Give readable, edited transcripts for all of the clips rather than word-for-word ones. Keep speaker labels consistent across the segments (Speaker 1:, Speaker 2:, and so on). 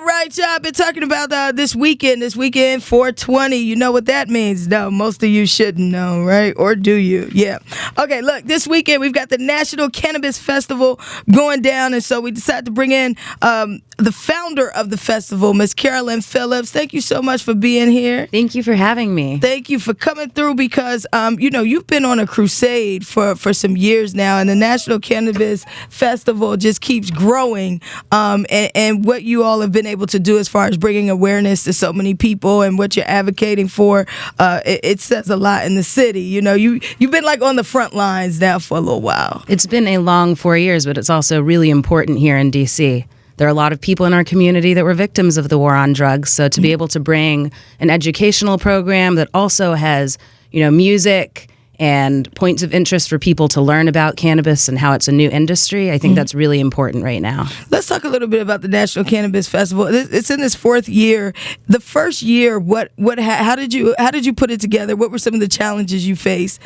Speaker 1: right, y'all. Been talking about this weekend, 420. You know what that means? No, most of you shouldn't know, right? Or do you? Yeah. Okay, look, this weekend we've got the National Cannabis Festival going down, and so we decided to bring in the founder of the festival, Miss Carolyn Phillips. Thank you so much for being here.
Speaker 2: Thank you for having me.
Speaker 1: Thank you for coming through because, you've been on a crusade for some years now, and the National Cannabis Festival just keeps growing. And what you all have been able to do as far as bringing awareness to so many people and what you're advocating for, it says a lot in the city. You've been like on the front lines now for a little while.
Speaker 2: It's been a long 4 years, but it's also really important here in D.C. There are a lot of people in our community that were victims of the war on drugs. So to be able to bring an educational program that also has, music and points of interest for people to learn about cannabis and how it's a new industry, I think that's really important right now.
Speaker 1: Let's talk a little bit about the National Cannabis Festival. It's in its fourth year. The first year, how did you put it together? What were some of the challenges you faced?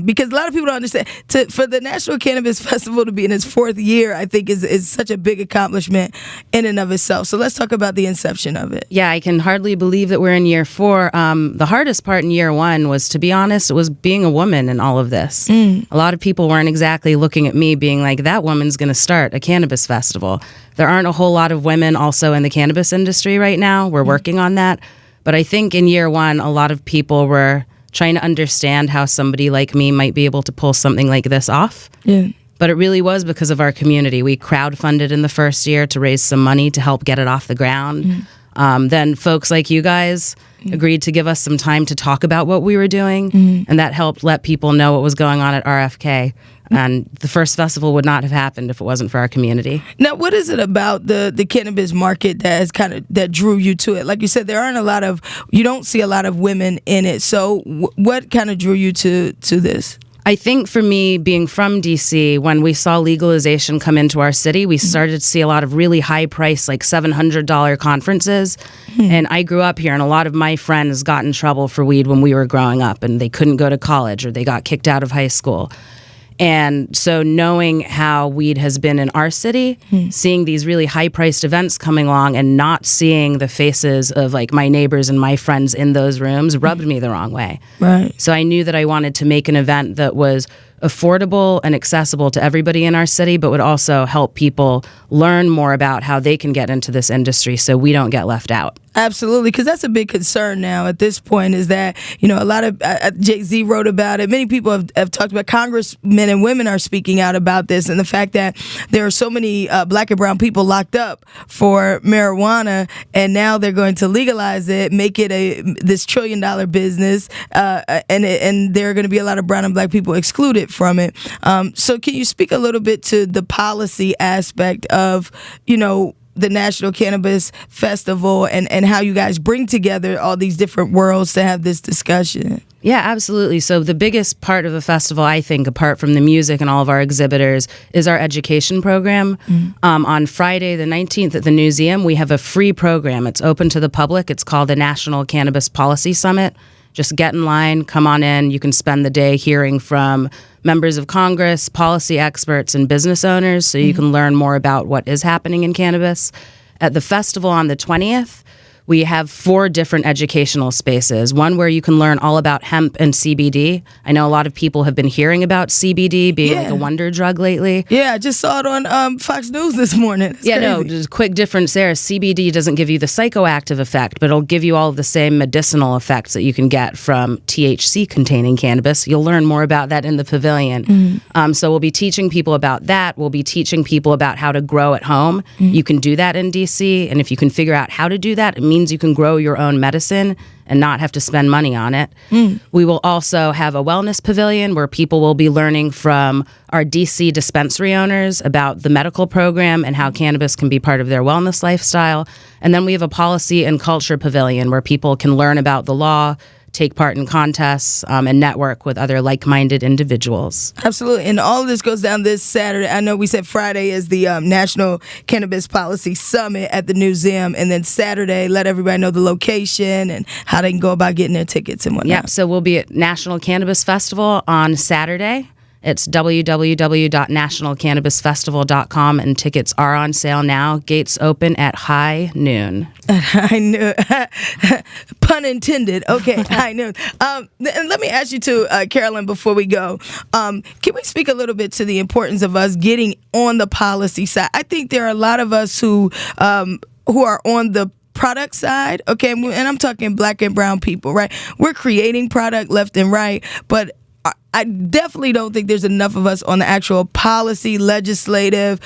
Speaker 1: Because a lot of people don't understand. For the National Cannabis Festival to be in its fourth year, I think is such a big accomplishment in and of itself. So let's talk about the inception of it.
Speaker 2: Yeah, I can hardly believe that we're in year 4. The hardest part in year 1 was, to be honest, it was being a woman in all of this. A lot of people weren't exactly looking at me being like, that woman's going to start a cannabis festival. There aren't a whole lot of women also in the cannabis industry right now. We're working on that. But I think in year 1, a lot of people were trying to understand how somebody like me might be able to pull something like this off. Yeah. But it really was because of our community. We crowdfunded in the first year to raise some money to help get it off the ground. Then folks like you guys agreed to give us some time to talk about what we were doing, and that helped let people know what was going on at RFK. And the first festival would not have happened if it wasn't for our community.
Speaker 1: Now, what is it about the cannabis market that drew you to it? Like you said, you don't see a lot of women in it. So what kind of drew you to this?
Speaker 2: I think for me, being from D.C., when we saw legalization come into our city, we started to see a lot of really high price, like $700 conferences. And I grew up here, and a lot of my friends got in trouble for weed when we were growing up, and they couldn't go to college or they got kicked out of high school. And so knowing how weed has been in our city, seeing these really high-priced events coming along and not seeing the faces of like my neighbors and my friends in those rooms rubbed me the wrong way. Right. So I knew that I wanted to make an event that was affordable and accessible to everybody in our city, but would also help people learn more about how they can get into this industry so we don't get left out.
Speaker 1: Absolutely, because that's a big concern now at this point is that, a lot of, Jay-Z wrote about it. Many people have talked about, congressmen and women are speaking out about this, and the fact that there are so many black and brown people locked up for marijuana, and now they're going to legalize it, make it this $1 trillion business, and there are going to be a lot of brown and black people excluded from it. So can you speak a little bit to the policy aspect of, the National Cannabis Festival and how you guys bring together all these different worlds to have this discussion?
Speaker 2: Yeah, absolutely. So the biggest part of the festival, I think, apart from the music and all of our exhibitors, is our education program. On Friday the 19th at the museum, we have a free program. It's open to the public. It's called the National Cannabis Policy Summit. Just get in line, come on in. You can spend the day hearing from members of Congress, policy experts, and business owners so you can learn more about what is happening in cannabis. At the festival on the 20th, we have 4 different educational spaces. One where you can learn all about hemp and CBD. I know a lot of people have been hearing about CBD being like a wonder drug lately.
Speaker 1: Yeah, I just saw it on Fox News this morning. It's crazy.
Speaker 2: No, there's a quick difference there. CBD doesn't give you the psychoactive effect, but it'll give you all of the same medicinal effects that you can get from THC-containing cannabis. You'll learn more about that in the pavilion. So we'll be teaching people about that. We'll be teaching people about how to grow at home. You can do that in D.C., and if you can figure out how to do that, it means you can grow your own medicine and not have to spend money on it. We will also have a wellness pavilion where people will be learning from our DC dispensary owners about the medical program and how cannabis can be part of their wellness lifestyle. And then we have a policy and culture pavilion where people can learn about the law, take part in contests, and network with other like-minded individuals.
Speaker 1: Absolutely. And all of this goes down this Saturday. I know we said Friday is the National Cannabis Policy Summit at the museum. And then Saturday, let everybody know the location and how they can go about getting their tickets and whatnot.
Speaker 2: Yeah, so we'll be at National Cannabis Festival on Saturday. It's www.nationalcannabisfestival.com, and tickets are on sale now. Gates open at high noon.
Speaker 1: I knew, pun intended. Okay, high noon. And let me ask you too, Carolyn, before we go, can we speak a little bit to the importance of us getting on the policy side? I think there are a lot of us who are on the product side, okay, and I'm talking Black and brown people, right? We're creating product left and right, but I definitely don't think there's enough of us on the actual policy, legislative,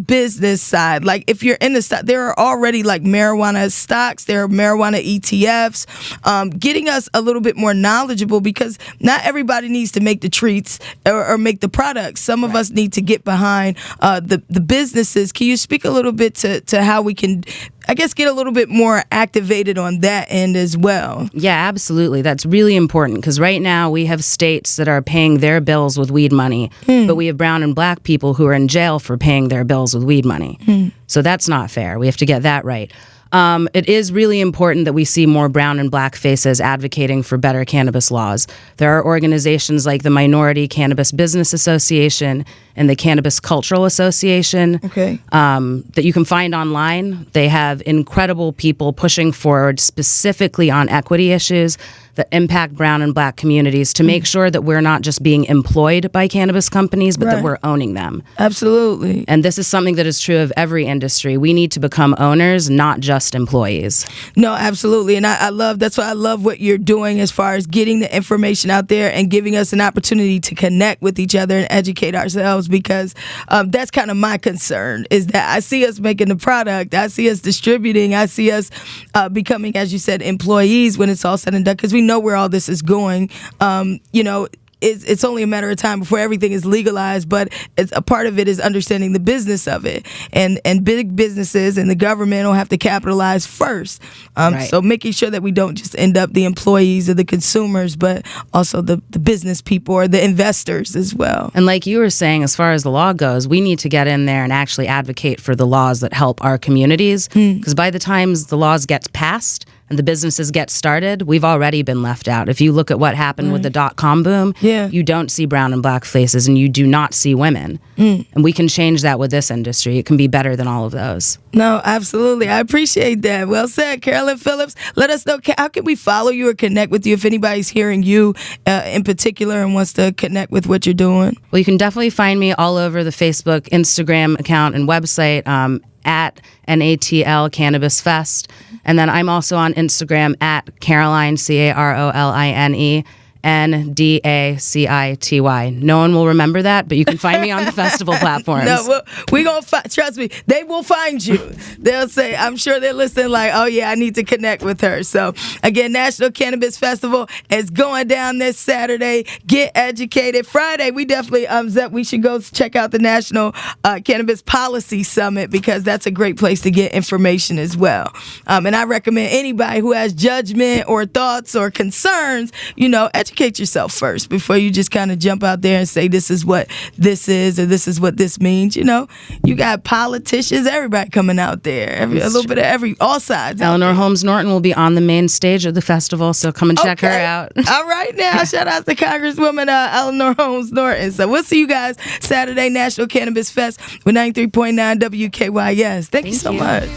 Speaker 1: business side. Like if you're in the stock, there are already like marijuana stocks, there are marijuana ETFs, getting us a little bit more knowledgeable, because not everybody needs to make the treats or make the products. Some of us need to get behind the businesses. Can you speak a little bit to how we can, I guess, get a little bit more activated on that end as well?
Speaker 2: Yeah, absolutely. That's really important, because right now we have states that are paying their bills with weed money, but we have brown and Black people who are in jail for paying their bills with weed money. So that's not fair. We have to get that right. It is really important that we see more brown and Black faces advocating for better cannabis laws. There are organizations like the Minority Cannabis Business Association and the Cannabis Cultural Association that you can find online. They have incredible people pushing forward specifically on equity issues that impact brown and Black communities to make sure that we're not just being employed by cannabis companies, but that we're owning them.
Speaker 1: Absolutely.
Speaker 2: And this is something that is true of every industry. We need to become owners, not just employees.
Speaker 1: No, absolutely. And that's why I love what you're doing as far as getting the information out there and giving us an opportunity to connect with each other and educate ourselves, because that's kind of my concern, is that I see us making the product, I see us distributing, I see us becoming, as you said, employees when it's all said and done, because we know where all this is going. It's only a matter of time before everything is legalized, but it's a part of it is understanding the business of it, and big businesses and the government will have to capitalize first. So making sure that we don't just end up the employees or the consumers, but also the business people or the investors as well.
Speaker 2: And like you were saying, as far as the law goes, we need to get in there and actually advocate for the laws that help our communities, because by the time the laws get passed and the businesses get started, we've already been left out. If you look at what happened with the .com boom, you don't see brown and Black faces, and you do not see women. And we can change that with this industry. It can be better than all of those.
Speaker 1: No, absolutely. I appreciate that. Well said, Carolyn Phillips. Let us know, how can we follow you or connect with you if anybody's hearing you in particular and wants to connect with what you're doing?
Speaker 2: Well, you can definitely find me all over the Facebook, Instagram account, and website at NATL Cannabis Fest. And then I'm also on Instagram at Caroline, CAROLINE, NDACITY. No one will remember that, but you can find me on the festival platforms.
Speaker 1: No, we're going to trust me, they will find you. They'll say, I'm sure they're listening like, oh yeah, I need to connect with her. So again, National Cannabis Festival is going down this Saturday. Get educated. Friday, we definitely, Zep, we should go check out the National Cannabis Policy Summit, because that's a great place to get information as well. And I recommend anybody who has judgment or thoughts or concerns, educate yourself first before you just kind of jump out there and say this is what this is or this is what this means. You got politicians, everybody coming out there, a little bit of all sides.
Speaker 2: Eleanor Holmes Norton will be on the main stage of the festival, so come and check her out.
Speaker 1: All right, now shout out to Congresswoman Eleanor Holmes Norton. So we'll see you guys Saturday, National Cannabis Fest with 93.9 WKYS. Thank you so much.